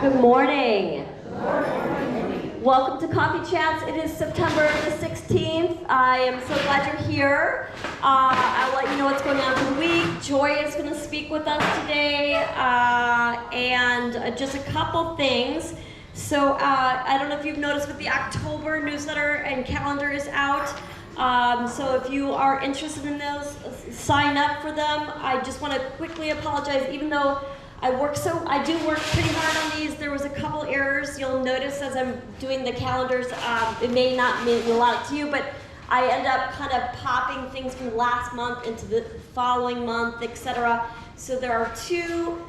Good morning. Welcome to Coffee Chats. It is September the 16th. I am so glad you're here. I'll let you know what's going on for the week. Joy is going to speak with us today. And just a couple things. So I don't know if you've noticed, but the October newsletter and calendar is out. So if you are interested in those, sign up for them. I just want to quickly apologize, even though I do work pretty hard on these. There was a couple errors you'll notice as I'm doing the calendars. It may not mean a lot to you, but I end up kind of popping things from last month into the following month, etc. So there are two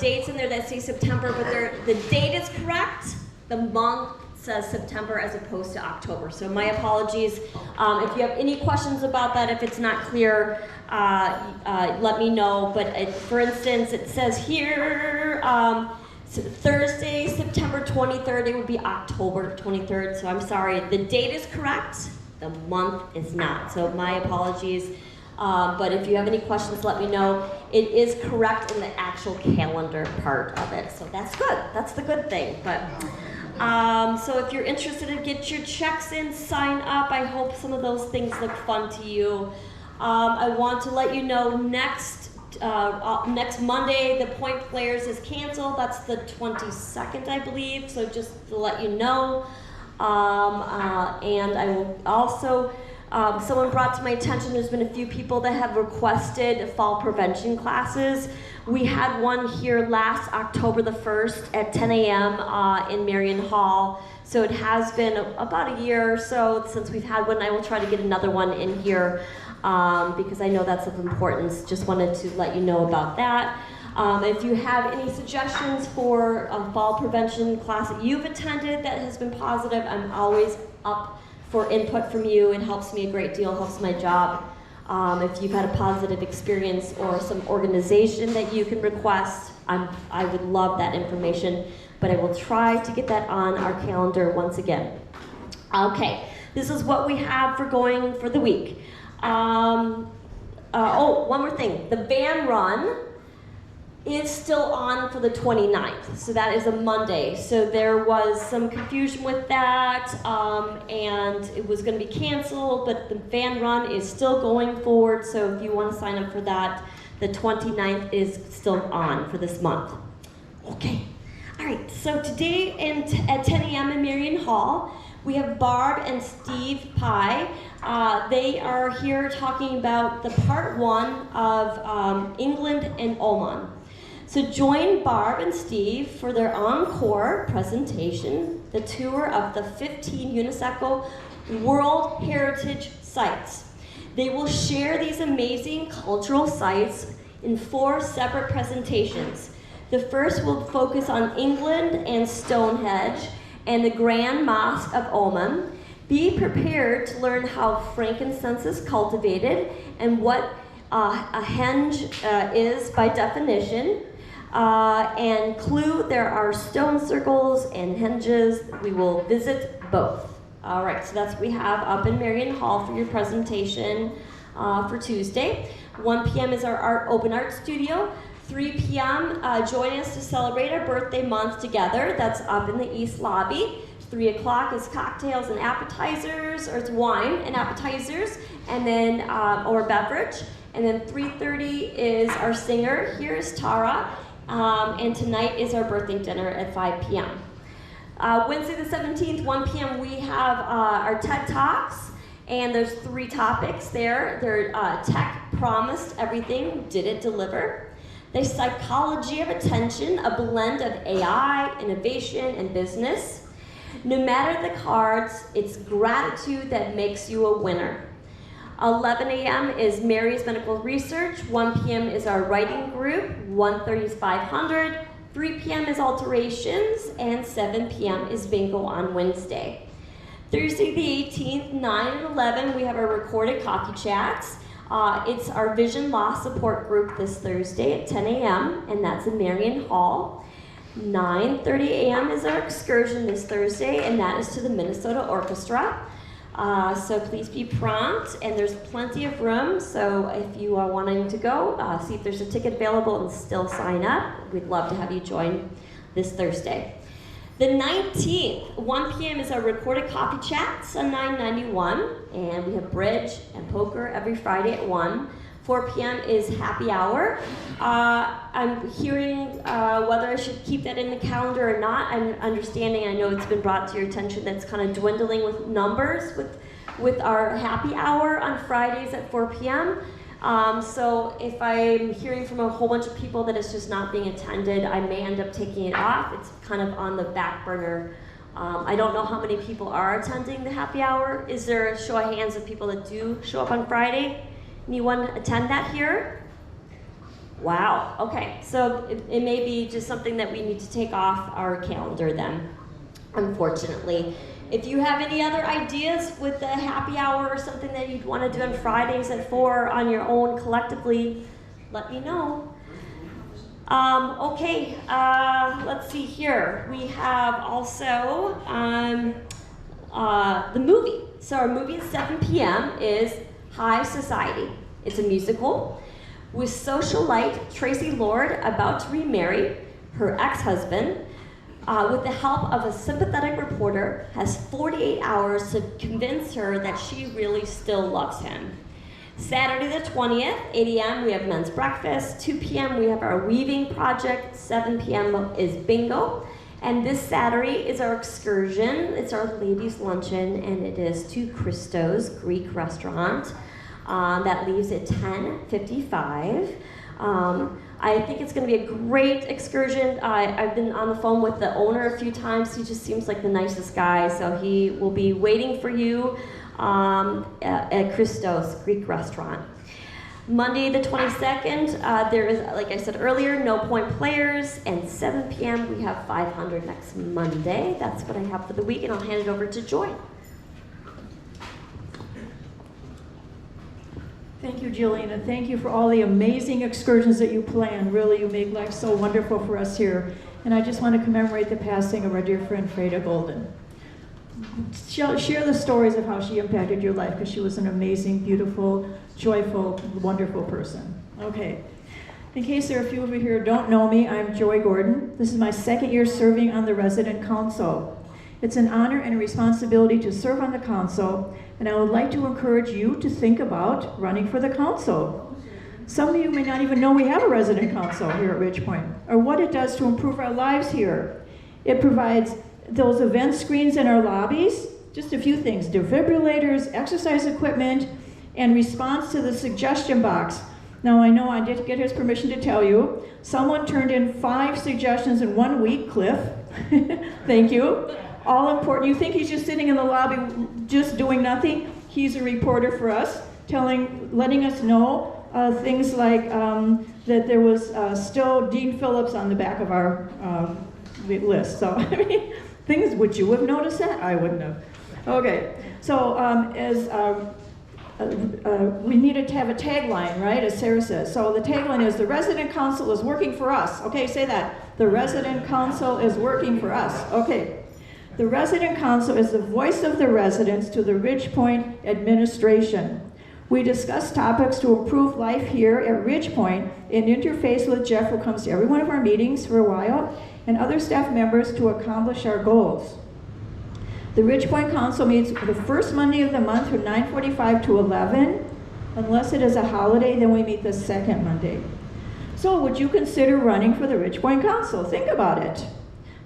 dates in there that say September, but the date is correct. The month says September as opposed to October. So my apologies. If you have any questions about that, if it's not clear, let me know. But for instance, it says here, Thursday, September 23rd, it would be October 23rd. So I'm sorry, the date is correct, the month is not. So my apologies. But if you have any questions, let me know. It is correct in the actual calendar part of it. So that's good, that's the good thing. But so if you're interested in get your checks in, sign up. I hope some of those things look fun to you. I want to let you know next Monday, the Point Players is canceled. That's the 22nd, I believe. So just to let you know. And I will also, someone brought to my attention, there's been a few people that have requested fall prevention classes. We had one here last October the 1st at 10 a.m. In Marion Hall. So it has been about a year or so since we've had one. I will try to get another one in here because I know that's of importance. Just wanted to let you know about that. If you have any suggestions for a fall prevention class that you've attended that has been positive, I'm always up for input from you. It helps me a great deal, helps my job. If you've had a positive experience or some organization that you can request, I would love that information, but I will try to get that on our calendar once again. Okay, this is what we have for going for the week. One more thing. The van run is still on for the 29th, so that is a Monday. So there was some confusion with that, and it was going to be canceled, but the van run is still going forward, so if you want to sign up for that, the 29th is still on for this month. Okay, all right, so today at 10 a.m. in Marion Hall, we have Barb and Steve Pye. They are here talking about the part one of England and Oman. So join Barb and Steve for their encore presentation, the tour of the 15 UNESCO World Heritage Sites. They will share these amazing cultural sites in 4 separate presentations. The first will focus on England and Stonehenge and the Grand Mosque of Oman. Be prepared to learn how frankincense is cultivated and what a henge is by definition. And clue, there are stone circles and henges. We will visit both. All right, so that's what we have up in Marion Hall for your presentation for Tuesday. 1 p.m. is our open art studio. 3 p.m., join us to celebrate our birthday month together. That's up in the East Lobby. 3 o'clock is cocktails and appetizers, or it's wine and appetizers, and then, or beverage. And then 3:30 is our singer. Here is Tara. And tonight is our birthday dinner at 5 p.m. Wednesday the 17th, 1 p.m., we have our TED Talks, and there's 3 topics there. They're tech promised everything, did it deliver? The psychology of attention, a blend of AI, innovation, and business. No matter the cards, it's gratitude that makes you a winner. 11 a.m. is Mary's Medical Research. 1 p.m. is our writing group. 1:30 is 500. 3 p.m. is alterations. And 7 p.m. is bingo on Wednesday. Thursday the 18th, 9 and 11, we have our recorded coffee chats. It's our vision loss support group this Thursday at 10 a.m. and that's in Marion Hall. 9:30 a.m. is our excursion this Thursday, and that is to the Minnesota Orchestra. So please be prompt, and there's plenty of room. So if you are wanting to go, see if there's a ticket available and still sign up. We'd love to have you join this Thursday. The 19th, 1 p.m. is our recorded coffee chats on 991, and we have bridge and poker every Friday at 1. 4 p.m. is happy hour. I'm hearing whether I should keep that in the calendar or not. I'm understanding, I know it's been brought to your attention, that's kind of dwindling with numbers with our happy hour on Fridays at 4 p.m. So if I'm hearing from a whole bunch of people that it's just not being attended, I may end up taking it off. It's kind of on the back burner. I don't know how many people are attending the happy hour. Is there a show of hands of people that do show up on Friday? Anyone attend that here? Wow, okay. So it may be just something that we need to take off our calendar then, unfortunately. If you have any other ideas with the happy hour or something that you'd want to do on Fridays at 4 on your own collectively, let me know. Okay, let's see here. We have also the movie. So our movie at 7 p.m. is High Society. It's a musical with socialite Tracy Lord about to remarry her ex-husband with the help of a sympathetic reporter, has 48 hours to convince her that she really still loves him. Saturday the 20th, 8 a.m. we have men's breakfast, 2 p.m. we have our weaving project, 7 p.m. is bingo. And this Saturday is our excursion. It's our ladies' luncheon, and it is to Christo's Greek restaurant. That leaves at 10:55. I think it's going to be a great excursion. I've been on the phone with the owner a few times. He just seems like the nicest guy, so he will be waiting for you at Christo's Greek restaurant. Monday the 22nd, there is, like I said earlier, no point players, and 7 p.m. we have 500 next Monday. That's what I have for the week, and I'll hand it over to Joy. Thank you, Jillian, and thank you for all the amazing excursions that you plan. Really, you make life so wonderful for us here. And I just want to commemorate the passing of our dear friend Freda Golden. Share the stories of how she impacted your life, because she was an amazing, beautiful, joyful, wonderful person. Okay. In case there are a few of you here who don't know me, I'm Joy Gordon. This is my second year serving on the resident council. It's an honor and a responsibility to serve on the council, and I would like to encourage you to think about running for the council. Some of you may not even know we have a resident council here at Ridge Point, or what it does to improve our lives here. It provides those event screens in our lobbies, just a few things: defibrillators, exercise equipment, and response to the suggestion box. Now, I know I did get his permission to tell you, someone turned in 5 suggestions in 1 week, Cliff. Thank you. All important. You think he's just sitting in the lobby just doing nothing? He's a reporter for us, letting us know things like that there was still Dean Phillips on the back of our list. So, I mean, things, would you have noticed that? I wouldn't have. Okay, so we needed to have a tagline, right, as Sarah says. So the tagline is, the resident council is working for us. Okay, say that. The resident council is working for us. Okay. The resident council is the voice of the residents to the Ridge Point administration. We discuss topics to improve life here at Ridge Point and interface with Jeff, who comes to every one of our meetings for a while, and other staff members to accomplish our goals. The Ridge Point Council meets the first Monday of the month from 9:45 to 11. Unless it is a holiday, then we meet the second Monday. So would you consider running for the Ridge Point Council? Think about it.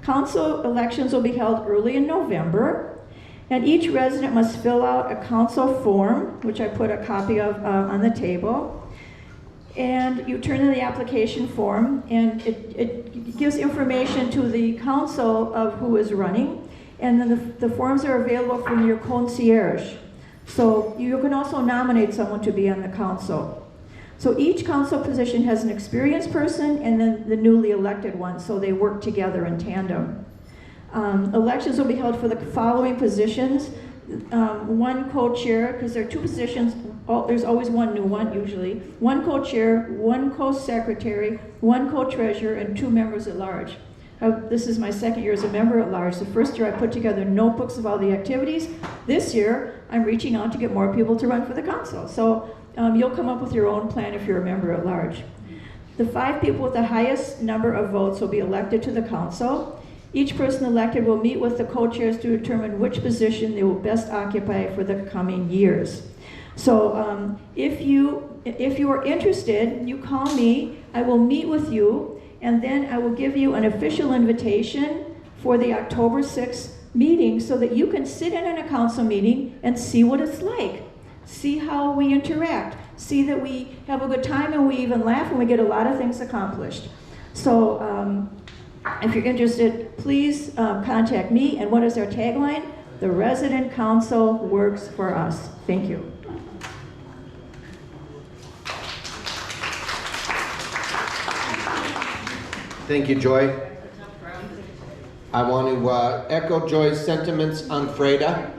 Council elections will be held early in November, and each resident must fill out a council form, which I put a copy of on the table. And you turn in the application form, and it gives information to the council of who is running, and then the forms are available from your concierge. So you can also nominate someone to be on the council. So each council position has an experienced person and then the newly elected one, so they work together in tandem. Elections will be held for the following positions. One co-chair, because there are 2 positions, there's always one new one usually. One co-chair, one co-secretary, one co-treasurer, and 2 members at large. This is my second year as a member at large. The first year I put together notebooks of all the activities. This year I'm reaching out to get more people to run for the council. So you'll come up with your own plan if you're a member at large. The 5 people with the highest number of votes will be elected to the council. Each person elected will meet with the co-chairs to determine which position they will best occupy for the coming years. So if you are interested, you call me, I will meet with you, and then I will give you an official invitation for the October 6th meeting so that you can sit in a council meeting and see what it's like. See how we interact. See that we have a good time and we even laugh and we get a lot of things accomplished. So if you're interested, please contact me. And what is our tagline? The resident council works for us. Thank you. Thank you, Joy. I want to echo Joy's sentiments on Freda.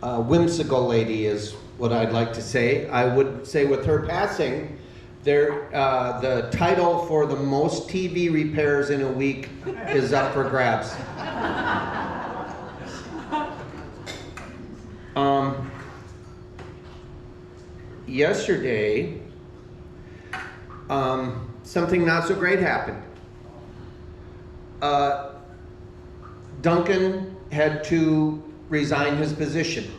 Whimsical lady is what I'd like to say. I would say with her passing, the title for the most TV repairs in a week is up for grabs. Yesterday, something not so great happened. Duncan had to resign his position.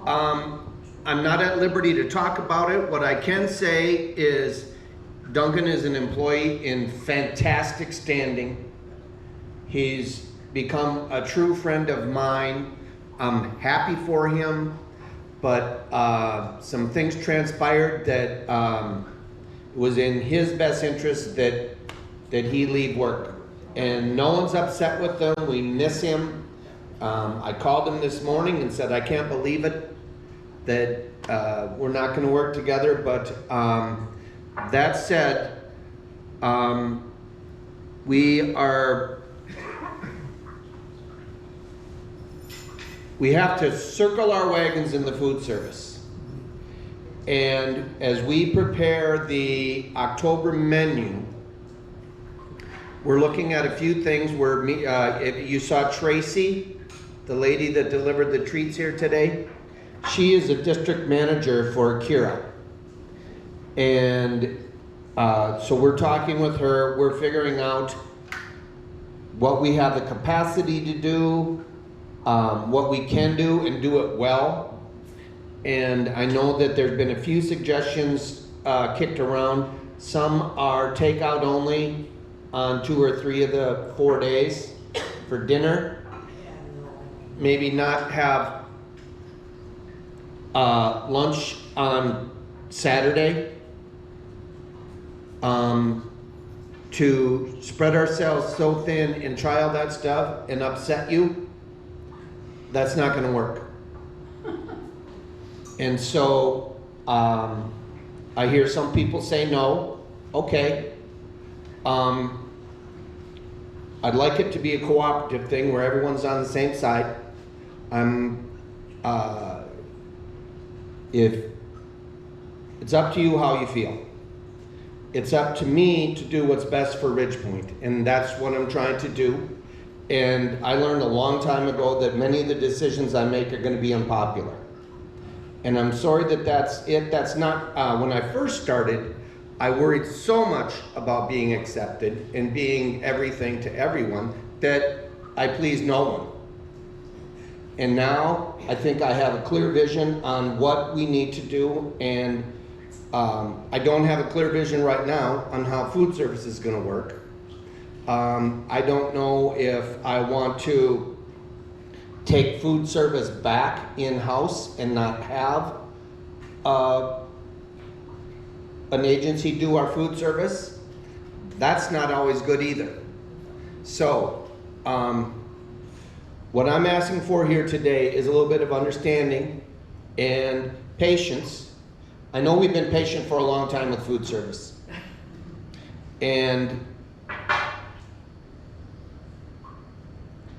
I'm not at liberty to talk about it. What I can say is Duncan is an employee in fantastic standing. He's become a true friend of mine. I'm happy for him, but some things transpired that was in his best interest that he leave work. And no one's upset with him. We miss him. I called him this morning and said, I can't believe it that we're not going to work together. But that said, we have to circle our wagons in the food service. And as we prepare the October menu, we're looking at a few things where you saw Tracy, the lady that delivered the treats here today. She is a district manager for Kira. And so we're talking with her, we're figuring out what we have the capacity to do, what we can do and do it well. And I know that there's been a few suggestions kicked around. Some are takeout only on 2 or 3 of the 4 days for dinner. Maybe not have lunch on Saturday. To spread ourselves so thin and try all that stuff and upset you, that's not going to work. And so I hear some people say no. Okay. I'd like it to be a cooperative thing where everyone's on the same side. If it's up to you how you feel. It's up to me to do what's best for Ridgepoint, and that's what I'm trying to do. And I learned a long time ago that many of the decisions I make are going to be unpopular. And I'm sorry that that's it. That's not, when I first started, I worried so much about being accepted and being everything to everyone that I pleased no one. And now I think I have a clear vision on what we need to do, and I don't have a clear vision right now on how food service is going to work. I don't know if I want to take food service back in-house and not have an agency do our food service. That's not always good either. So what I'm asking for here today is a little bit of understanding and patience. I know we've been patient for a long time with food service. And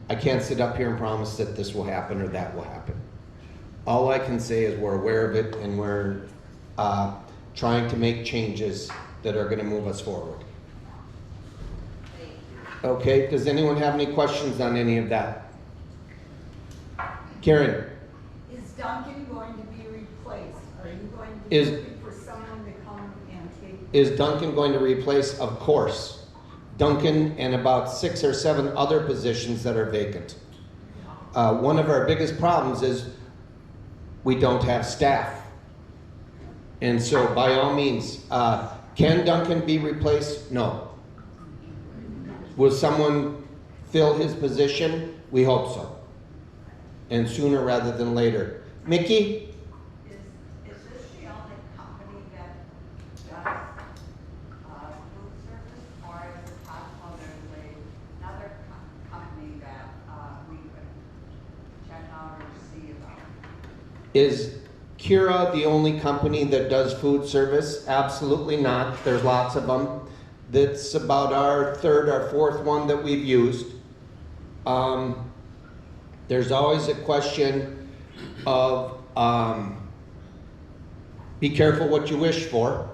I can't sit up here and promise that this will happen or that will happen. All I can say is we're aware of it and we're trying to make changes that are going to move us forward. Okay, does anyone have any questions on any of that? Karen? Is Duncan going to be replaced? Are you going to Is- be looking for someone to come and take? Is Duncan going to replace? Of course. Duncan and about 6 or 7 other positions that are vacant. One of our biggest problems is we don't have staff. And so by all means, can Duncan be replaced? No. Will someone fill his position? We hope so. And sooner rather than later. Mickey? Is this the only company that does food service, or is it possible there's another company that we could check out or see about? Is Kira the only company that does food service? Absolutely not. There's lots of them. That's about our 3rd or 4th one that we've used. There's always a question of be careful what you wish for.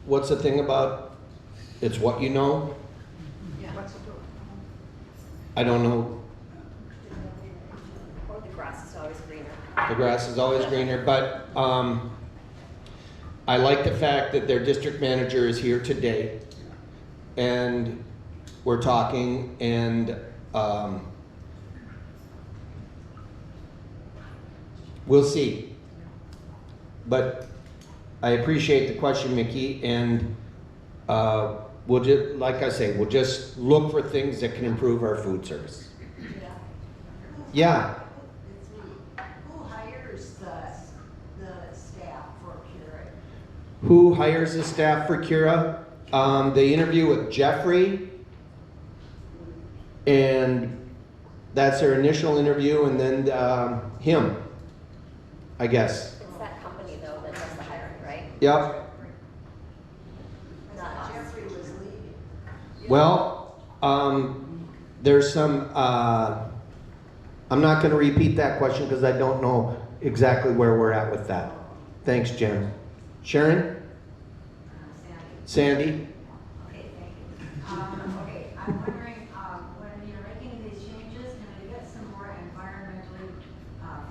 What's the thing about it's what you know? Yeah. What's it doing? I don't know. Or the grass is always greener. The grass is always greener, but I like the fact that their district manager is here today, and we're talking, and we'll see. But I appreciate the question, Mickey, and we'll just, like I say, we'll just look for things that can improve our food service. Yeah. Who hires the staff for Keurig? Who hires the staff for Kira? They interview with Jeffrey, and that's their initial interview, and then him, I guess. It's that company though that does the hiring, right? Yep. Not us. Jeffrey was leaving. Well, there's some, I'm not going to repeat that question because I don't know exactly where we're at with that. Thanks, Jen. Sharon? Sandy? Okay, thank you. Okay, I'm wondering, when you're making these changes, can we get some more environmentally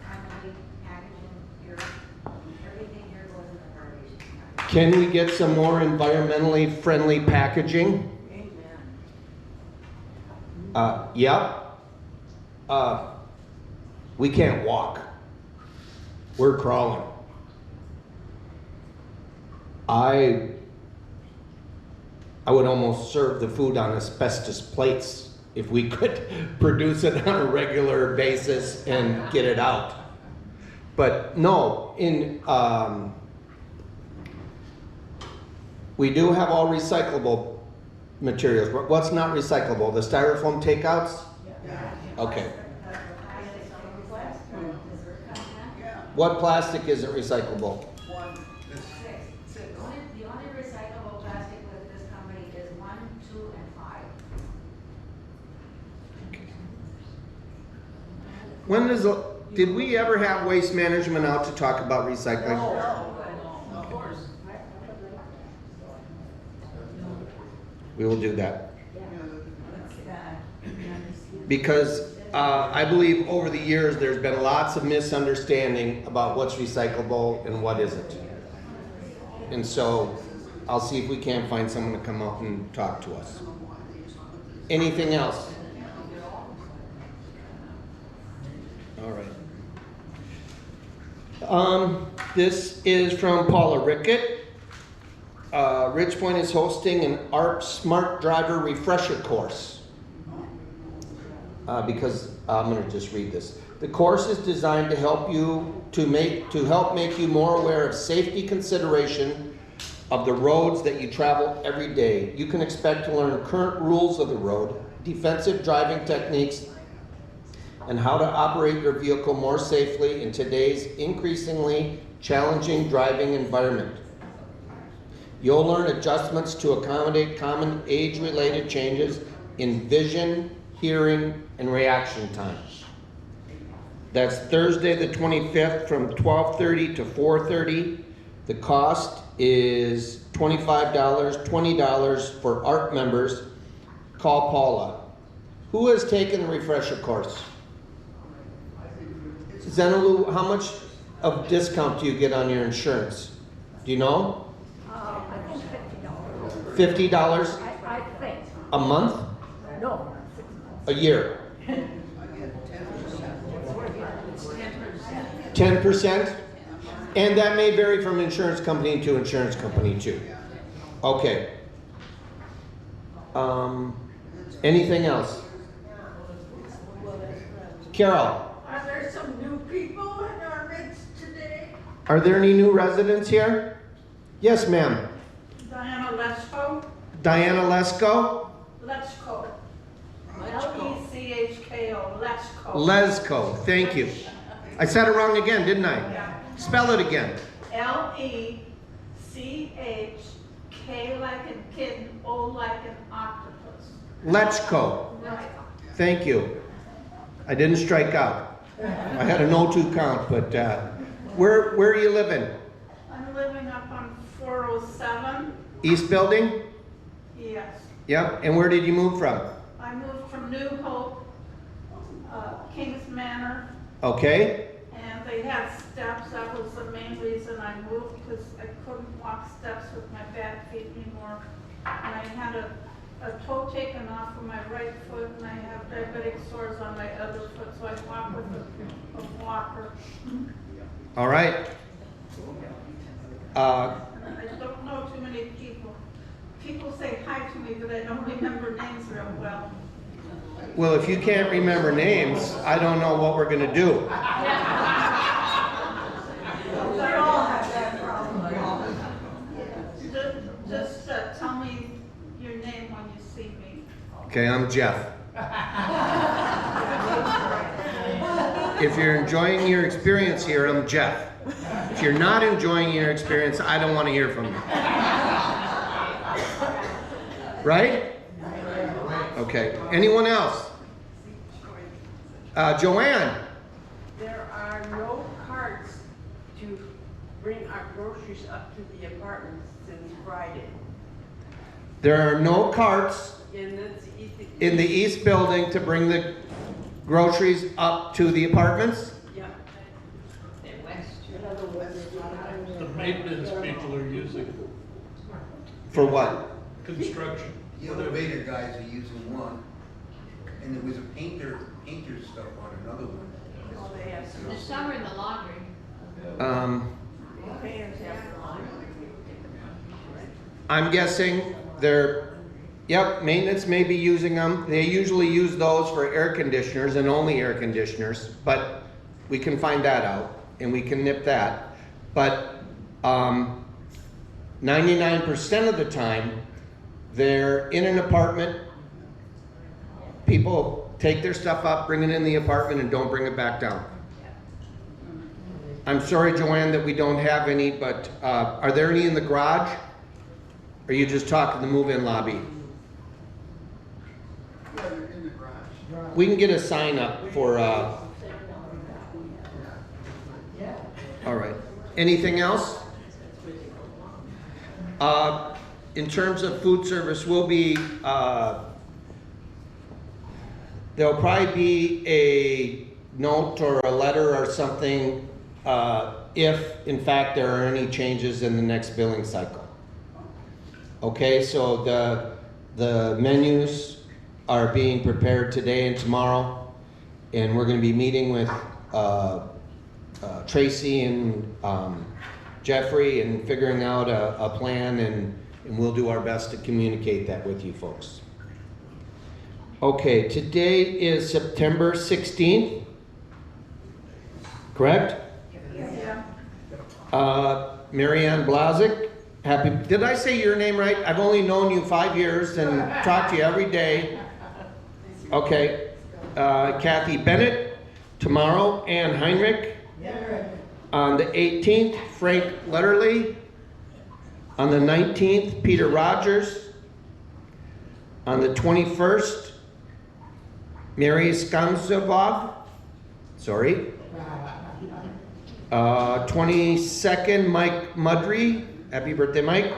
friendly packaging here? Everything here goes in the garbage. Can we get some more environmentally friendly packaging? Amen. Yep. We can't walk. We're crawling. I would almost serve the food on asbestos plates if we could produce it on a regular basis and get it out. But no, we do have all recyclable materials. What's not recyclable? The styrofoam takeouts? Okay. What plastic isn't recyclable? The only recyclable plastic with this company is 1, 2, and 5. When does did we ever have waste management out to talk about recycling? Of course. We will do that. Because I believe over the years there's been lots of misunderstanding about what's recyclable and what isn't. And so I'll see if we can't find someone to come out and talk to us. Anything else? All right. This is from Paula Rickett. Ridge Point is hosting an ARP Smart Driver Refresher course. Because I'm going to just read this. The course is designed to help make you more aware of safety consideration of the roads that you travel every day. You can expect to learn current rules of the road, defensive driving techniques, and how to operate your vehicle more safely in today's increasingly challenging driving environment. You'll learn adjustments to accommodate common age-related changes in vision, hearing, and reaction times. That's Thursday the 25th from 12:30 to 4:30. The cost is $25, $20 for ART members. Call Paula. Who has taken the refresher course? Zenolu, how much of discount do you get on your insurance? Do you know? I think $50. $50 I think. a month? No. A year? 10%? And that may vary from insurance company to insurance company too. Okay. Anything else? Carol, Are there some new people in our midst today? are there any new residents here? Yes, ma'am. Diana Lesko. Diana Lesko? Lesko. Leschko. Lesko. Lesko, thank you. I said it wrong again, didn't I? Yeah. Spell it again. Lechk like a kid, O like an octopus. Lechko, Right. thank you. I didn't strike out. I had a no 2 count, but where are you living? I'm living up on 407. East Building? Yes. Yep, and where did you move from? I moved from New Hope, Kings Manor, Okay, and they had steps. That was the main reason I moved, because I couldn't walk steps with my bad feet anymore. And I had a toe taken off of my right foot, and I have diabetic sores on my other foot, so I walk with a walker. all right. And I don't know too many people. People say hi to me, but I don't remember names real well. Well, if you can't remember names, I don't know what we're gonna do. We all have that problem. Just tell me your name when you see me. Okay, I'm Jeff. If you're enjoying your experience here, I'm Jeff. If you're not enjoying your experience, I don't want to hear from you. Right? Okay. Anyone else? Joanne. There are no carts to bring our groceries up to the apartments since Friday. There are no carts In in the east building to bring the groceries up to the apartments? Yep. The maintenance people are using it. For what? Construction. The elevator guys are using one, and there was a painter stuff on another one. There's some in the laundry. I'm guessing maintenance may be using them. They usually use those for air conditioners and only air conditioners, but we can find that out and we can nip that. But 99% of the time, they're in an apartment. People take their stuff up, bring it in the apartment, and don't bring it back down. I'm sorry, Joanne, that we don't have any, but are there any in the garage? Or are you just talking the move-in lobby? We can get a sign up for, all right. Anything else? In terms of food service, we'll be, there'll probably be a note or a letter or something if, in fact, there are any changes in the next billing cycle. Okay, so the menus are being prepared today and tomorrow, and we're going to be meeting with Tracy and Jeffrey and figuring out a plan, and we'll do our best to communicate that with you folks. Okay, today is September 16th, correct? Yeah. Marianne Blazik, happy, did I say your name right? I've only known you 5 years and talked to you every day. Okay, Kathy Bennett, tomorrow, Ann Heinrich. On the 18th, Frank Letterly. On the 19th, Peter Rogers. On the 21st, Mary Skamsevov. Sorry. 22nd, Mike Mudry. Happy birthday, Mike.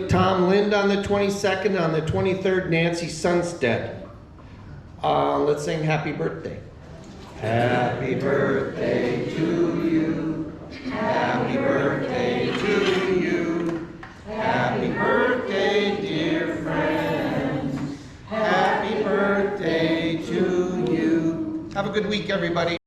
Tom Lind on the 22nd, on the 23rd, Nancy Sunstead. Let's sing happy birthday. Happy birthday to you. Happy birthday to you. Happy birthday, dear friends. Happy birthday to you. Have a good week, everybody.